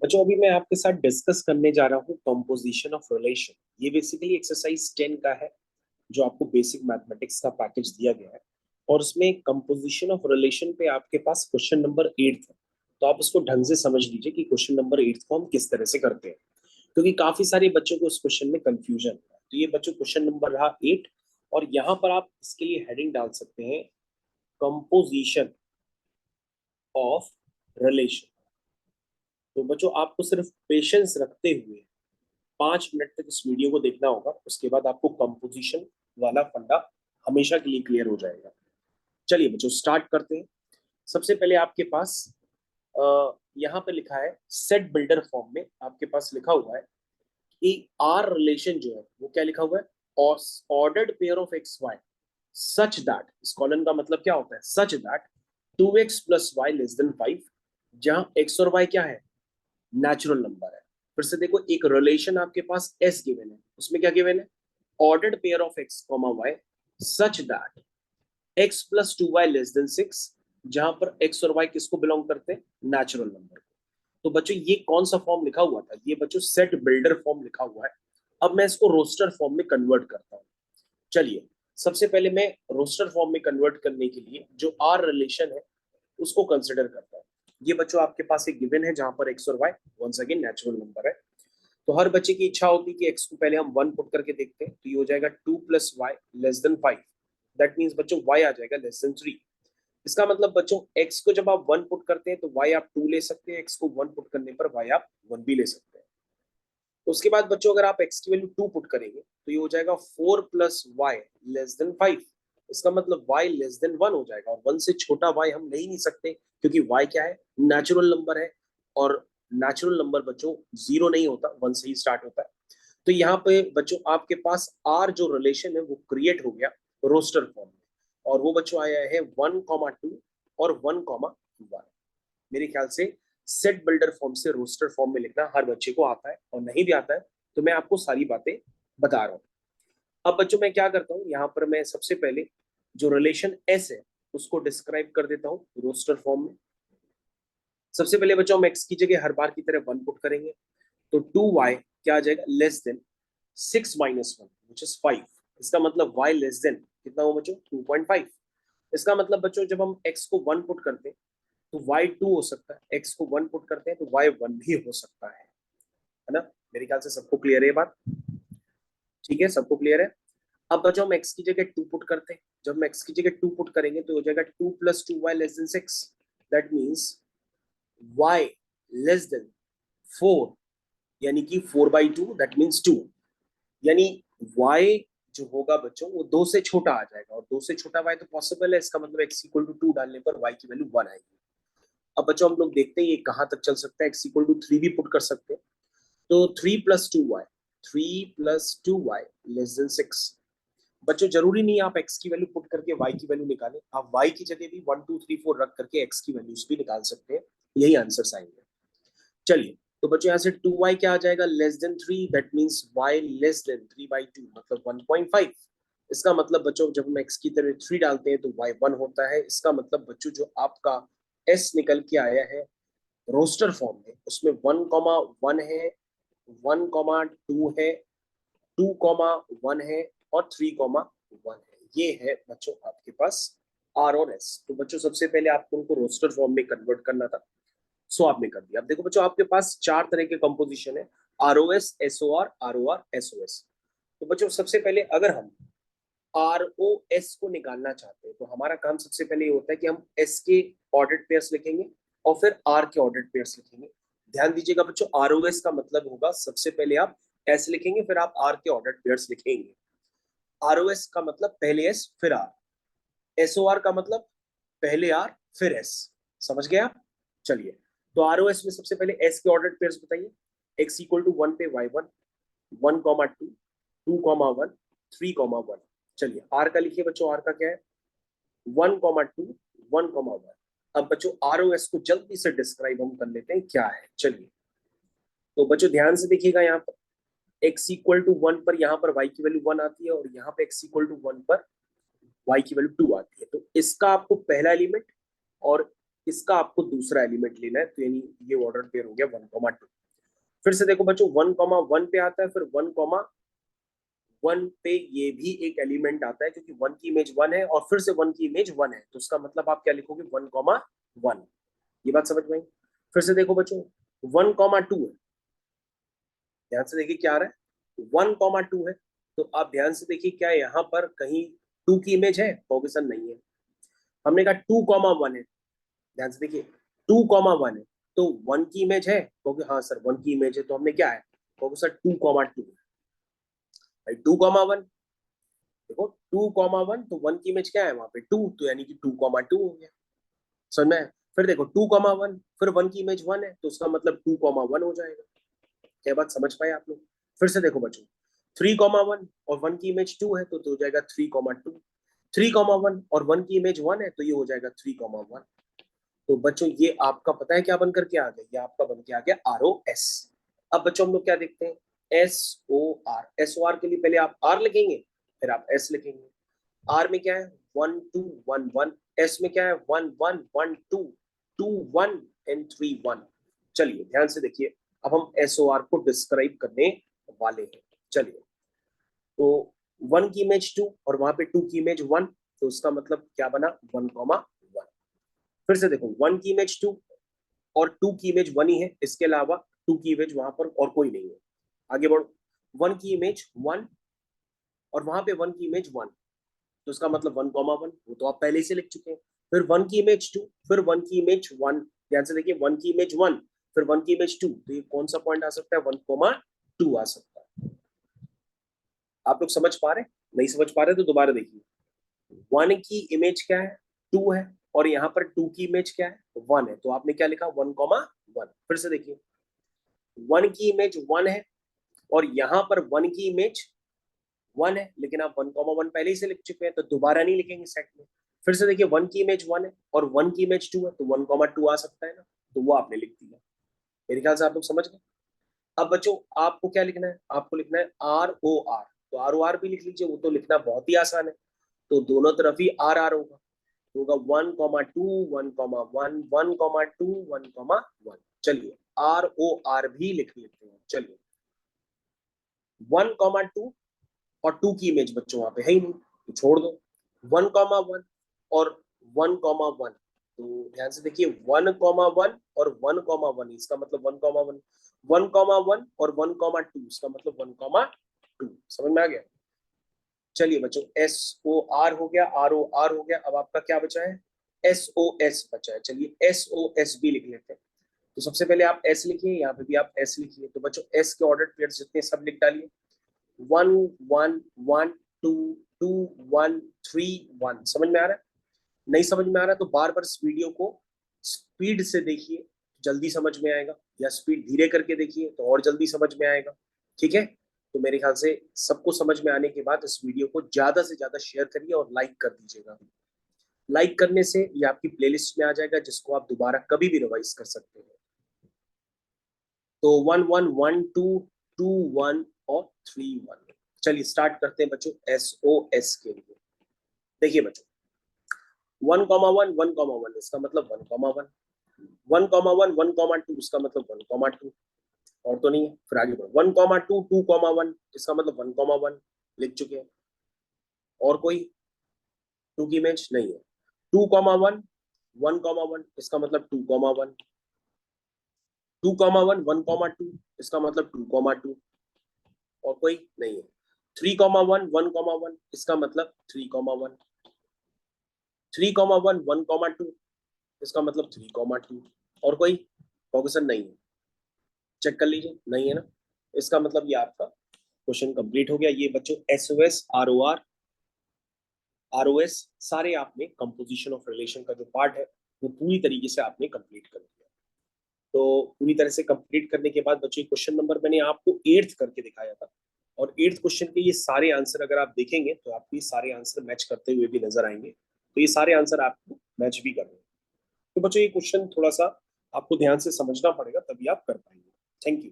बच्चों अभी मैं आपके साथ डिस्कस करने जा रहा हूँ कंपोजिशन ऑफ रिलेशन। ये बेसिकली एक्सरसाइज 10 का है जो आपको बेसिक मैथमेटिक्स का पैकेज दिया गया है। और उसमें कंपोजिशन ऑफ रिलेशन पे आपके पास क्वेश्चन नंबर 8 है। तो आप उसको ढंग से समझ लीजिए कि क्वेश्चन नंबर 8 को हम किस तरह से करते हैं, क्योंकि काफी सारे बच्चों को उस क्वेश्चन में कंफ्यूजन है। तो ये बच्चों क्वेश्चन नंबर रहा 8, और यहाँ पर आप इसके लिए हेडिंग डाल सकते हैं कंपोजिशन ऑफ रिलेशन। तो बच्चों आपको सिर्फ पेशेंस रखते हुए 5 मिनट तक इस वीडियो को देखना होगा। उसके बाद आपको कंपोजिशन वाला फंडा हमेशा के लिए क्लियर हो जाएगा। चलिए बच्चों स्टार्ट करते हैं। सबसे पहले आपके पास यहाँ पे लिखा है सेट बिल्डर फॉर्म में आपके पास लिखा हुआ है कि आर रिलेशन जो है वो क्या लिखा हुआ है, ordered pair of x y such that, इस कॉलन का मतलब क्या होता है, such that 2x plus y less than 5, जहां एक्स और वाई क्या है, नेचुरल नंबर है। फिर से देखो, एक रिलेशन आपके पास एस गिवन है, उसमें क्या गिवन है, ordered pair of x comma y such that x plus 2y less than 6, जहां पर एक्स और वाई किसको बिलोंग करते हैं, नेचुरल नंबर को। तो बच्चों ये कौन सा फॉर्म लिखा हुआ था, ये बच्चों सेट बिल्डर फॉर्म लिखा हुआ है। अब मैं इसको रोस्टर फॉर्म में कन्वर्ट करता हूँ। चलिए सबसे पहले मैं रोस्टर फॉर्म में कन्वर्ट करने के लिए जो आर रिलेशन है उसको कंसिडर करता हूँ। ये बच्चों आपके पास एक गिवन है जहां पर एक्स और y once again natural number है। तो हर बच्चे की इच्छा होती है कि एक्स को पहले हम 1 पुट करके देखते हैं, तो ये हो जाएगा 2 plus y less than 5। That means बच्चों वाई आ जाएगा लेस देन 3। इसका मतलब बच्चों एक्स को जब आप 1 पुट करते हैं तो वाई आप 2 ले सकते हैं, एक्स को 1 पुट करने पर वाई आप 1 भी ले सकते हैं। तो उसके बाद बच्चों अगर आप एक्स की वैल्यू 2 पुट करेंगे तो ये हो जाएगा 4 प्लस वाई लेस देन 5। इसका मतलब y लेस देन 1 हो जाएगा, और 1 से छोटा y हम ले ही नहीं सकते, क्योंकि y क्या है, नेचुरल नंबर है। और नेचुरल नंबर बच्चों जीरो नहीं होता, 1 से ही स्टार्ट होता है। तो यहाँ पे बच्चों आपके पास r जो रिलेशन है वो क्रिएट हो गया रोस्टर फॉर्म में, और वो बच्चों आया है 1,2 और 1,1। मेरे ख्याल से सेट बिल्डर फॉर्म से रोस्टर फॉर्म में लिखना हर बच्चे को आता है, और नहीं भी आता है तो मैं आपको सारी बातें बता रहा हूँ। अब बच्चों मैं क्या करता हूँ, यहाँ पर मैं सबसे पहले जो रिलेशन एस है उसको डिस्क्राइब कर देता हूँ रोस्टर फॉर्म में। सबसे पहले बच्चों हम एक्स की जगह हर बार की तरह 1 पुट करेंगे, तो 2y क्या आ जाएगा, less than 6 minus 1 which is 5। इसका मतलब y लेस देन कितना हो बच्चों, 2.5। इसका मतलब बच्चों जब हम x को 1 पुट करते हैं तो y 2 हो सकता है, x को 1 पुट करते हैं तो y 1 भी हो सकता है ना। मेरे ख्याल से सबको क्लियर है ये बात, ठीक है, सबको क्लियर है। अब बच्चों हम x की जगह 2 पुट करते हैं, जब हम x की जगह 2 पुट करेंगे तो हो जाएगा 2 plus 2y less than 6। That means y less than 4, यानी कि 4/2, दैट मीन्स 2। यानी y जो होगा बच्चों वो 2 से छोटा आ जाएगा, और 2 से छोटा y तो पॉसिबल है, इसका मतलब x इक्वल टू 2 डालने पर y की वैल्यू 1 आएगी। अब बच्चों हम लोग देखते हैं ये कहां तक चल सकता है, x इक्वल टू 3 भी पुट कर सकते हैं। तो 3 प्लस 2y लेस देन 6। बच्चों जरूरी नहीं आप x की वैल्यू पुट करके y की वैल्यू निकालें, आप y की जगह भी 1 2 3 4 रख करके x की वैल्यूज भी निकाल सकते हैं, यही आंसर आएंगे। चलिए, तो बच्चों यहाँ से 2y क्या आ जाएगा, less then 3। That means y less than 3/2 मतलब 1.5। इसका मतलब बच्चों जब हम x की तरह 3 डालते हैं तो y 1 होता है। इसका मतलब बच्चों जो आपका s निकल के आया है रोस्टर फॉर्म में उसमें 1,1 है, 1,2 है, 2,1 है, और 3,1 है। ये है बच्चों आपके पास आर और एस। तो बच्चों सबसे पहले आपको उनको रोस्टर फॉर्म में कन्वर्ट करना था, सो आपने कर दिया। अब देखो बच्चों आपके पास 4 तरह के कंपोजिशन है, आरओएस, एसओआर, आरओआर, एसओएस। तो बच्चों सबसे पहले अगर हम आरओएस को निकालना चाहते हैं तो हमारा काम सबसे पहले ये होता है कि हम एस के ऑर्डर्ड पेयर्स लिखेंगे और फिर आर के ऑर्डर्ड पेयर्स लिखेंगे। ध्यान दीजिएगा बच्चों, आरओएस का मतलब होगा सबसे पहले आप एस लिखेंगे फिर आप आर के ऑर्डर्ड पेयर्स लिखेंगे। आरओएस का मतलब पहले एस फिर आर, एसओआर का मतलब पहले आर फिर एस। समझ गए आप? चलिए, तो आरओएस में सबसे पहले एस के ऑर्डर्ड पेयर्स बताइए। एक्स इक्वल टू 1 पे y1, 1,2, 2,1, 3,1। चलिए आर का लिखिए बच्चों, आर का क्या है, 1,2, 1,1। अब बच्चों आरओएस को जल्दी से डिस्क्राइब हम कर लेते हैं क्या है। चलिए, तो बच्चों ध्यान से देखिएगा, यहाँ पर x इक्वल टू 1 पर यहाँ पर y की वैल्यू 1 आती है, और यहाँ पे x इक्वल टू 1 पर y की वैल्यू 2 आती है। तो इसका आपको पहला एलिमेंट और इसका आपको दूसरा एलिमेंट लेना है, तो यानी ये ऑर्डर पेयर हो गया 1,2। फिर से देखो बच्चों 1,1 पे आता है, फिर 1,1 पे ये भी एक एलिमेंट आता है क्योंकि 1 की इमेज 1 है और फिर से 1 की इमेज 1 है, तो उसका मतलब आप क्या लिखोगे 1,1। ये बात समझ में आई। फिर से देखो बच्चों 1,2 है, ध्यान से देखिए क्या आ रहा है 1,2 है, तो आप ध्यान से देखिए क्या यहाँ पर कहीं 2 की इमेज है, पोजीशन नहीं है। हमने कहा 2,1 है, ध्यान से देखिए 2,1 है, तो 1 की इमेज है, क्योंकि हाँ सर 1 की इमेज है, तो हमने क्या है, क्योंकि सर 2,2 है, 2,1 देखो 2,1, तो 1 की इमेज क्या है वहां पे 2, तो यानी कि 2,2 हो गया, समझ में आया? फिर देखो 2,1, फिर 1 की इमेज 1 है, तो उसका मतलब 2,1 हो जाएगा। क्या बात समझ पाए आप लोग? फिर से देखो बच्चों 3,1 और 1 की इमेज 2 है, तो हो जाएगा 3,2। 3,1 और 1 की इमेज 1 है, तो ये हो जाएगा 3,1। तो बच्चों ये आपका पता है क्या बनकर के आ गया, ये आपका बन के आ गया ROS। अब बच्चों हम लोग क्या देखते हैं, SOR। SOR के लिए पहले आप R लिखेंगे, फिर आप S लिखेंगे। R में क्या है 1 2 1 1, S में क्या है 1 1 1 2 2 1 एंड 3 1। चलिए ध्यान से देखिए, अब हम SOR को डिस्क्राइब करने वाले हैं। चलिए, तो 1 की इमेज 2 और वहां पे 2 की इमेज 1, तो उसका मतलब क्या बना 1,1। फिर से देखो 1 की इमेज 2 और 2 की इमेज 1 ही है, इसके अलावा 2 की इमेज वहां पर और कोई नहीं है। आगे बढ़ो, 1 की इमेज 1 और वहां पे 1 की इमेज 1, तो उसका मतलब 1,1, वो तो आप पहले से लिख चुके हैं। फिर 1 की इमेज 2, फिर 1 की इमेज 1, ध्यान से देखिए 1 की इमेज 1, फिर 1 की इमेज 2, तो ये कौन सा पॉइंट आ सकता है 1,2 आ सकता है। आप लोग समझ पा रहे, नहीं समझ पा रहे तो दोबारा देखिए, 1 की इमेज क्या है 2 है, और यहाँ पर 2 की इमेज क्या है 1 है, तो आपने क्या लिखा 1,1। फिर से देखिए 1 की इमेज 1 है और यहाँ पर 1 की इमेज 1 है, लेकिन आप 1,1 पहले ही से लिख चुके हैं, तो दोबारा नहीं लिखेंगे सेट में। फिर से देखिए 1 की इमेज 1 है और 1 की इमेज 2 है, तो 1,2 आ सकता है ना, तो वो आपने लिख दिया। मेरे ख्याल से आप लोग समझ गए। अब बच्चों आपको क्या लिखना है, आपको लिखना है ROR, तो ROR भी लिख लीजिए, वो तो लिखना बहुत ही आसान है, तो दोनों तरफ ही RR होगा, तो होगा 1,2 1,1 1,2 1,1। चलिए ROR भी लिख लेते हैं। चलिए 1,2 और 2 की इमेज बच्चों वहां पे है ही नहीं, तो छोड़ दो। 1,1 और 1,1, तो ध्यान से देखिए 1,1 और 1,1, इसका मतलब 1,1 1,1 और 1,2, इसका मतलब 1,2। समझ में आ गया? चलिए बच्चों SOR हो गया, ROR हो गया, अब आपका क्या बचा है SOS बचा है। चलिए SOS भी लिख लेते हैं। तो सबसे पहले आप S लिखिए, यहाँ पे भी आप S लिखिए। तो बच्चों S के ऑर्डर पेयर जितने सब लिख डालिए, 1 1 1 2 2 1 3 1। समझ में आ रहा है? नहीं समझ में आ रहा है तो बार बार इस वीडियो को स्पीड से देखिए, जल्दी समझ में आएगा, या स्पीड धीरे करके देखिए तो और जल्दी समझ में आएगा। ठीक है, तो मेरे ख्याल से सबको समझ में आने के बाद इस वीडियो को ज्यादा से ज्यादा शेयर करिए और लाइक कर दीजिएगा। लाइक करने से ये आपकी प्लेलिस्ट में आ जाएगा, जिसको आप दोबारा कभी भी रिवाइज कर सकते हैं। तो 1 1 1 2 2 1 और 3 1। चलिए स्टार्ट करते हैं बच्चों SOS के लिए। देखिए बच्चों 1,1 1,1, इसका मतलब 1,1, 1,1 1,2, इसका मतलब 1,2, और तो नहीं है। फिर आगे बढ़ो 1,2 2,1, इसका मतलब 1,1 लिख चुके हैं। और कोई 2 की इमेज नहीं है। 2,1 1,1, इसका मतलब 2,1, 2,1 1,2, इसका मतलब 2,2, और कोई नहीं है। 3,1 1,1, इसका मतलब 3,1, 3,1 1,2, इसका मतलब 3,2, और कोई पोजीशन नहीं है। चेक कर लीजिए, नहीं है ना, इसका मतलब ये आपका क्वेश्चन कंप्लीट हो गया। ये बच्चों SOS ROS सारे आपने कंपोजिशन ऑफ रिलेशन का जो पार्ट है वो पूरी तरीके से आपने कंप्लीट कर दिया। तो पूरी तरह से कंप्लीट करने के बाद बच्चों क्वेश्चन नंबर मैंने आपको 8th करके दिखाया था, और 8th क्वेश्चन के ये सारे आंसर अगर आप देखेंगे तो आपको ये सारे आंसर मैच करते हुए भी नजर आएंगे, तो ये सारे आंसर आपको मैच भी करेंगे। तो बच्चों ये क्वेश्चन थोड़ा सा आपको ध्यान से समझना पड़ेगा, तभी आप कर पाएंगे। Thank you.